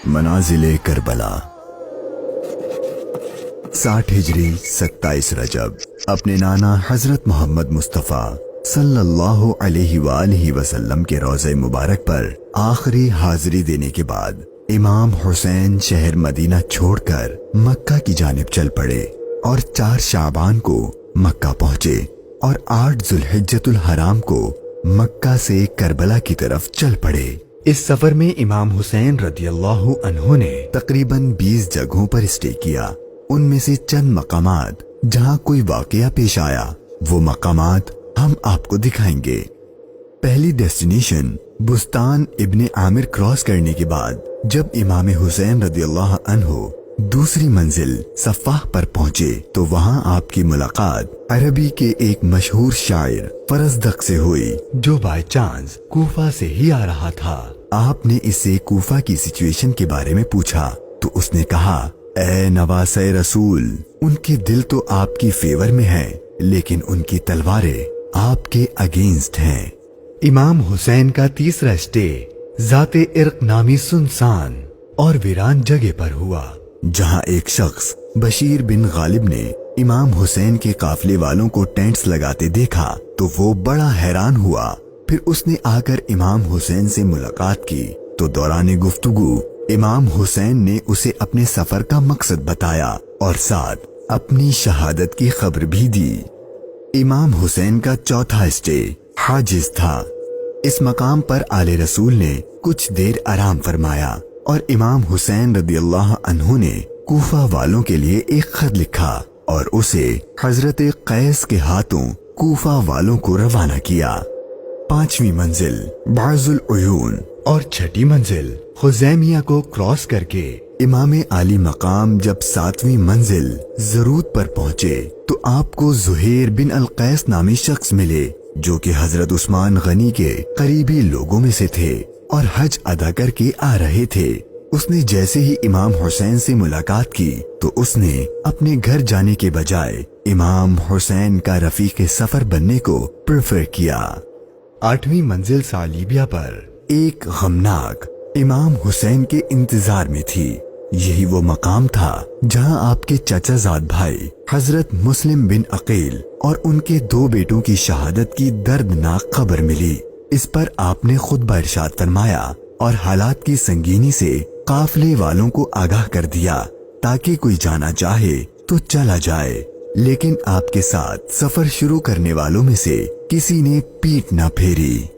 मनाजिले Karbala 60 हिजरी 27 रजब अपने नाना हजरत मोहम्मद मुस्तफ़ा सल्लल्लाहु अलैहि वालैहि वसल्लम के रोज़े मुबारक पर आखिरी हाजिरी देने के बाद इमाम हुसैन शहर मदीना छोड़कर मक्का की जानिब चल पड़े और 4 शाबान को मक्का पहुंचे और 8 जुल्हिज्जतुल हराम को मक्का से करबला की तरफ चल पड़े। इस सफर में इमाम हुसैन रदियल्लाहु अन्हु ने तकरीबन 20 जगहों पर स्टे किया। उनमें से चंद मकामात जहां कोई वाकया पेश आया वो मकामात हम आपको दिखाएंगे। पहली डेस्टिनेशन बुस्तान इब्ने आमिर क्रॉस करने के बाद जब इमाम हुसैन रदियल्लाहु अन्हु दूसरी मंजिल सफ़ाह पर पहुंचे तो वहां आपकी मुलाकात अरबी के एक मशहूर शायर फरजदक से हुई जो बाय चांस कूफा से ही आ रहा था। आपने इससे कूफा की सिचुएशन के बारे में पूछा तो उसने कहा, ए नवासे रसूल, उनके दिल तो आपकी फेवर में है लेकिन उनकी तलवारें आपके अगेंस्ट हैं। इमाम हुसैन का तीसरा स्टे जाते इर्क नामी सुनसान और वीरान जगह पर हुआ जहां एक शख्स बशीर बिन गालिब ने इमाम हुसैन के काफले वालों को टेंट्स लगाते देखा तो वो बड़ा हैरान हुआ। फिर उसने आकर इमाम हुसैन से मुलाकात की तो दौरान गुफ्तगू इमाम हुसैन ने उसे अपने सफर का मकसद बताया और साथ अपनी शहादत की खबर भी दी। इमाम हुसैन का चौथा स्टे हाजिज था। इस मकाम पर आले रसूल ने कुछ देर आराम फरमाया और इमाम हुसैन रदियल्लाहु अन्हु ने कूफा वालों के लिए एक खत लिखा और उसे हजरत कैस के हाथों कूफा वालों को रवाना किया। 5वीं मंजिल बाजुल उयून और 6ठी मंजिल खुजैमिया को क्रॉस करके इमाम आली मकाम जब 7वीं मंजिल जरूद पर पहुंचे तो आपको जुहैर बिन अल कैस नामी शख्स मिले जो कि हजरत उस्मान गनी के करीबी लोगों में से थे और हज अदा करके आ रहे थे। उसने जैसे ही इमाम हुसैन से मुलाकात की तो उसने अपने घर जाने के बजाय इमाम हुसैन का रफीक सफर बनने को प्रेफर किया। 8वीं मंजिल सालिबिया पर एक गमनाक इमाम हुसैन के इंतजार में थी। यही वो मकाम था जहां आपके चचाजाद भाई हजरत मुस्लिम बिन अकील और उनके 2 बेटों की शहादत की दर्दनाक खबर मिली। इस पर आपने खुतबा इरशाद फरमाया और हालात की संगीनी से काफले वालों को आगाह कर दिया ताकि कोई जाना चाहे तो चला जाए, लेकिन आपके साथ सफर शुरू करने वालों में से किसी ने पीठ न फेरी।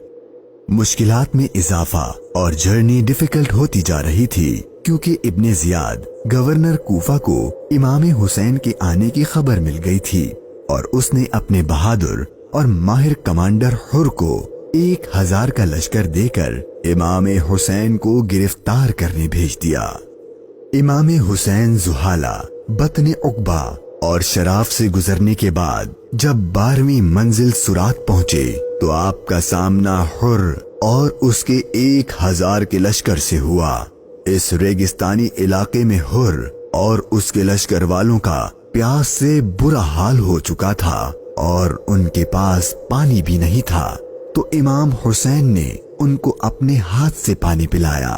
मुश्किलात में इजाफा और जर्नी डिफिकल्ट होती जा रही थी क्योंकि इब्ने जियाद गवर्नर कूफा को इमाम हुसैन के आने की खबर मिल गई थी और उसने अपने बहादुर और माहिर कमांडर हुर को 1000 का लश्कर देकर इमाम हुसैन को गिरफ्तार करने भेज दिया। इमाम हुसैन जुहाला, बतने उकबा और शराफ से गुजरने के बाद जब 12वीं मंजिल सुरात पहुंचे तो आपका सामना हुर और उसके 1000 के लश्कर से हुआ। इस रेगिस्तानी इलाके में हुर और उसके लश्कर वालों का प्यास से बुरा हाल हो चुका था और उनके पास पानी भी नहीं था तो इमाम हुसैन ने उनको अपने हाथ से पानी पिलाया।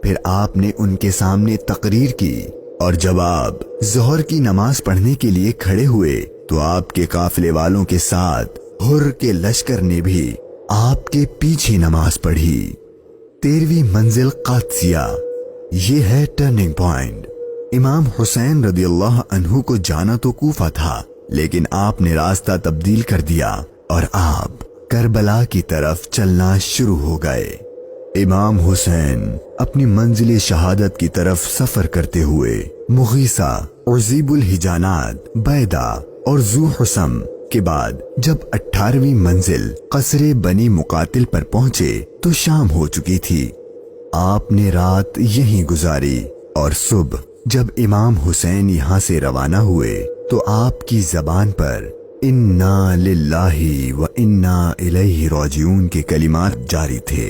फिर आपने उनके सामने तकरीर की और जब आप जोहर की नमाज पढ़ने के लिए खड़े हुए तो आपके काफिले वालों के साथ हुर के लश्कर ने भी आपके पीछे नमाज पढ़ी। 13वीं मंजिल कादसिया, ये है टर्निंग पॉइंट। इमाम हुसैन रदियल्लाहु अन्हु को जाना तो कूफा था लेकिन आपने रास्ता तब्दील कर दिया और आप करबला की तरफ चलना शुरू हो गए। इमाम हुसैन अपनी मंजिल शहादत की तरफ सफर करते हुए मुगीसा, उज़ीबुल हिजानात, बैदा और जू हुसम के बाद जब 18वीं मंजिल कसरे बनी मुकातिल पर पहुंचे तो शाम हो चुकी थी। आपने रात यहीं गुजारी और सुबह जब इमाम हुसैन यहाँ से रवाना हुए तो आपकी जबान पर इन्ना लिल्लाही व इन्ना इलैहि राजिऊन के कलिमात जारी थे।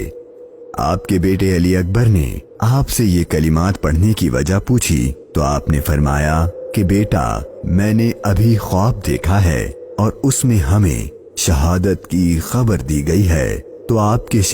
आपके बेटे अली अकबर ने आपसे ये कलिमात पढ़ने की वजह पूछी तो आपने फरमाया कि बेटा, मैंने अभी ख्वाब देखा है और उसमें हमें शहादत की खबर दी गई है तो आपके शहर